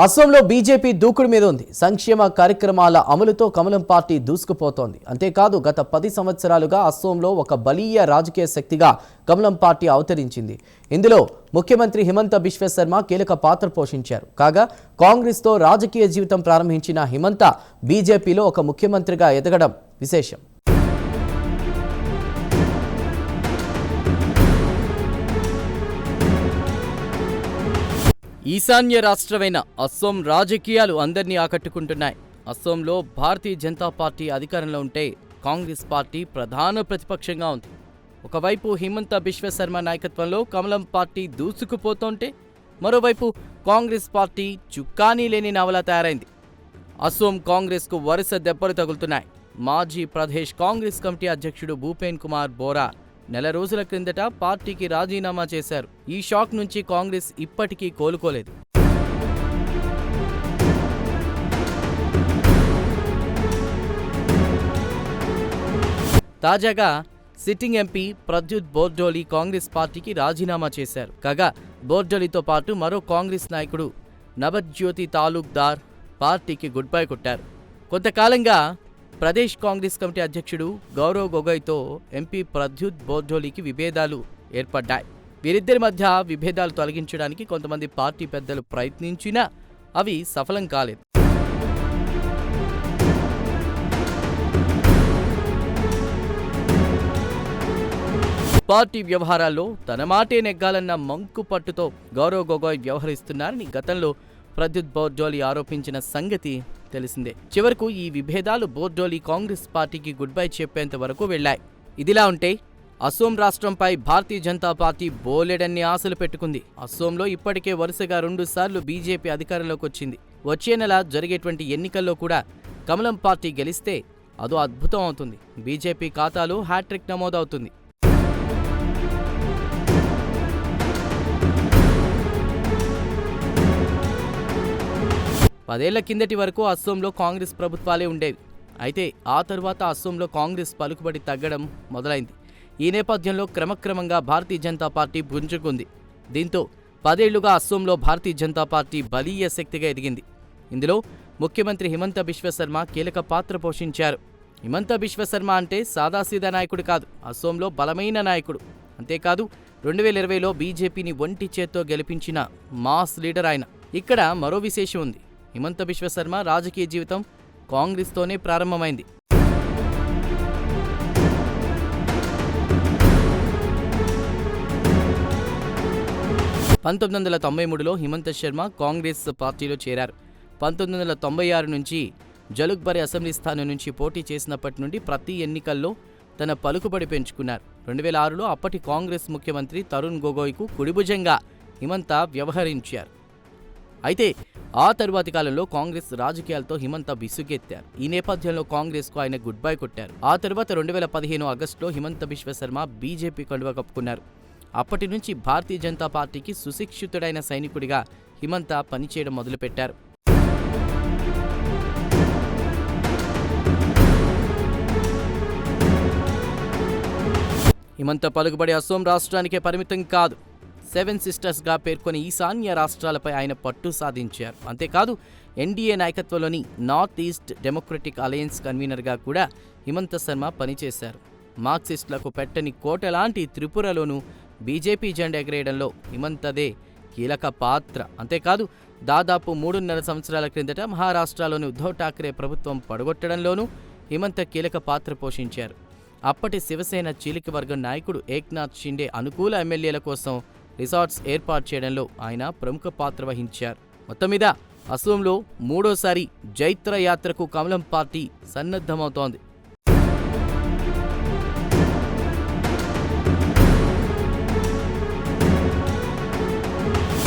అస్సాంలో బీజేపీ దూకుడు మీద ఉంది. సంక్షేమ కార్యక్రమాల అమలుతో కమలం పార్టీ దూసుకుపోతోంది. అంతేకాదు గత 10 సంవత్సరాలుగా అస్సాంలో ఒక బలీయ రాజకీయ శక్తిగా కమలం పార్టీ అవతరించింది. ఇందులో ముఖ్యమంత్రి హిమంత బిశ్వ శర్మ కీలక పాత్ర పోషించారు. కాగా కాంగ్రెస్తో రాజకీయ జీవితం ప్రారంభించిన హిమంత బీజేపీలో ఒక ముఖ్యమంత్రిగా ఎదగడం విశేషం. ఈశాన్య రాష్ట్రమైన అస్సాం రాజకీయాలు అందరినీ ఆకట్టుకుంటున్నాయి. అస్సాంలో భారతీయ జనతా పార్టీ అధికారంలో ఉంటే కాంగ్రెస్ పార్టీ ప్రధాన ప్రతిపక్షంగా ఉంది. ఒకవైపు హిమంత బిశ్వ శర్మ నాయకత్వంలో కమలం పార్టీ దూసుకుపోతుంటే మరోవైపు కాంగ్రెస్ పార్టీ చుక్కానీ లేని నవల తయారైంది. అస్సాం కాంగ్రెస్కు వరుస దెబ్బలు తగులుతున్నాయి. మాజీ ప్రదేశ్ కాంగ్రెస్ కమిటీ అధ్యక్షుడు భూపేన్ కుమార్ బోరా నెల రోజుల క్రిందట పార్టీకి రాజీనామా చేశారు. ఈ షాక్ నుంచి కాంగ్రెస్ ఇప్పటికీ కోలుకోలేదు. తాజాగా సిట్టింగ్ ఎంపీ ప్రద్యుత్ బోర్డోలి కాంగ్రెస్ పార్టీకి రాజీనామా చేశారు. కాగా బోర్డోలితో పాటు మరో కాంగ్రెస్ నాయకుడు నభజ్యోతి తాలూక్దార్ పార్టీకి గుడ్ బై కొట్టారు. కొంతకాలంగా ప్రదేశ్ కాంగ్రెస్ కమిటీ అధ్యక్షుడు గౌరవ్ గొగోయ్తో ఎంపీ ప్రద్యుత్ బోర్డోలికి విభేదాలు ఏర్పడ్డాయి. వీరిద్దరి మధ్య విభేదాలు తొలగించడానికి కొంతమంది పార్టీ పెద్దలు ప్రయత్నించినా అవి సఫలం కాలేదు. పార్టీ వ్యవహారాల్లో తన మాటే నెగ్గాలన్న మంకు పట్టుతో గౌరవ్ గొగోయ్ వ్యవహరిస్తున్నారని గతంలో ప్రద్యుత్ బోర్డోలి ఆరోపించిన సంగతి తెలిసిందే. చివరకు ఈ విభేదాలు బోర్డోలి కాంగ్రెస్ పార్టీకి గుడ్ బై చెప్పేంత వరకు వెళ్లాయి. ఇదిలా ఉంటే అస్సాం రాష్ట్రంపై భారతీయ జనతా పార్టీ బోలెడన్ని ఆశలు పెట్టుకుంది. అస్సాంలో ఇప్పటికే వరుసగా 2 సార్లు బీజేపీ అధికారంలోకి వచ్చింది. వచ్చే నెల జరిగేటువంటి ఎన్నికల్లో కూడా కమలం పార్టీ గెలిస్తే అదో అద్భుతం అవుతుంది. బీజేపీ ఖాతాలో హ్యాట్రిక్ నమోదవుతుంది. పదేళ్ల కిందటి వరకు అస్సాంలో కాంగ్రెస్ ప్రభుత్వాలే ఉండేవి. అయితే ఆ తరువాత అస్సాంలో కాంగ్రెస్ పలుకుబడి తగ్గడం మొదలైంది. ఈ నేపథ్యంలో క్రమక్రమంగా భారతీయ జనతా పార్టీ పుంజుకుంది. దీంతో 10 ఏళ్లుగా అస్సాంలో భారతీయ జనతా పార్టీ బలీయ శక్తిగా ఎదిగింది. ఇందులో ముఖ్యమంత్రి హిమంత బిశ్వ శర్మ కీలక పాత్ర పోషించారు. హిమంత బిశ్వ శర్మ అంటే సాదాసీదా నాయకుడు కాదు, అస్సాంలో బలమైన నాయకుడు. అంతేకాదు 2020లో బీజేపీని ఒంటి చేత్తో గెలిపించిన మాస్ లీడర్ ఆయన. ఇక్కడ మరో విశేషం ఉంది. హిమంత బిశ్వ శర్మ రాజకీయ జీవితం కాంగ్రెస్తోనే ప్రారంభమైంది. 1993లో హిమంత శర్మ కాంగ్రెస్ పార్టీలో చేరారు. 1996 నుంచి జలుక్బరి అసెంబ్లీ స్థానం నుంచి పోటీ చేసినప్పటి నుండి ప్రతి ఎన్నికల్లో తన పలుకుబడి పెంచుకున్నారు. 2006లో అప్పటి కాంగ్రెస్ ముఖ్యమంత్రి తరుణ్ గొగోయ్కు కుడిభుజంగా హిమంత వ్యవహరించారు. అయితే ఆ తరువాతి కాలంలో కాంగ్రెస్ రాజకీయాలతో హిమంత విసుగెత్తారు. ఈ నేపథ్యంలో కాంగ్రెస్కు ఆయన గుడ్ బై కొట్టారు. ఆ తరువాత 2015 ఆగస్టులో హిమంత బిశ్వ శర్మ బీజేపీ కండువా కప్పుకున్నారు. అప్పటి నుంచి భారతీయ జనతా పార్టీకి సుశిక్షితుడైన సైనికుడిగా హిమంత పనిచేయడం మొదలుపెట్టారు. హిమంత పలుకుబడి అస్సాం రాష్ట్రానికే పరిమితం కాదు. 7 సిస్టర్స్గా పేర్కొని ఈశాన్య రాష్ట్రాలపై ఆయన పట్టు సాధించారు. అంతేకాదు ఎన్డీఏ నాయకత్వంలోని నార్త్ ఈస్ట్ డెమోక్రటిక్ అలయన్స్ కన్వీనర్గా కూడా హిమంత శర్మ పనిచేశారు. మార్క్సిస్టులకు పెట్టని కోటలాంటి త్రిపురలోనూ బీజేపీ జెండా ఎగరేయడంలో హిమంతదే కీలక పాత్ర. అంతేకాదు దాదాపు 3.5 సంవత్సరాల క్రిందట మహారాష్ట్రలోని ఉద్ధవ్ ఠాక్రే ప్రభుత్వం పడగొట్టడంలోనూ హిమంత కీలక పాత్ర పోషించారు. అప్పటి శివసేన చీలిక వర్గం నాయకుడు ఏక్నాథ్ షిండే అనుకూల ఎమ్మెల్యేల కోసం రిసార్ట్స్ ఏర్పాటు చేయడంలో ఆయన ప్రముఖ పాత్ర వహించారు. మొత్తం మీద అస్సాంలో 3వ సారి జైత్ర యాత్రకు కమలం పార్టీ సన్నద్ధమవుతోంది.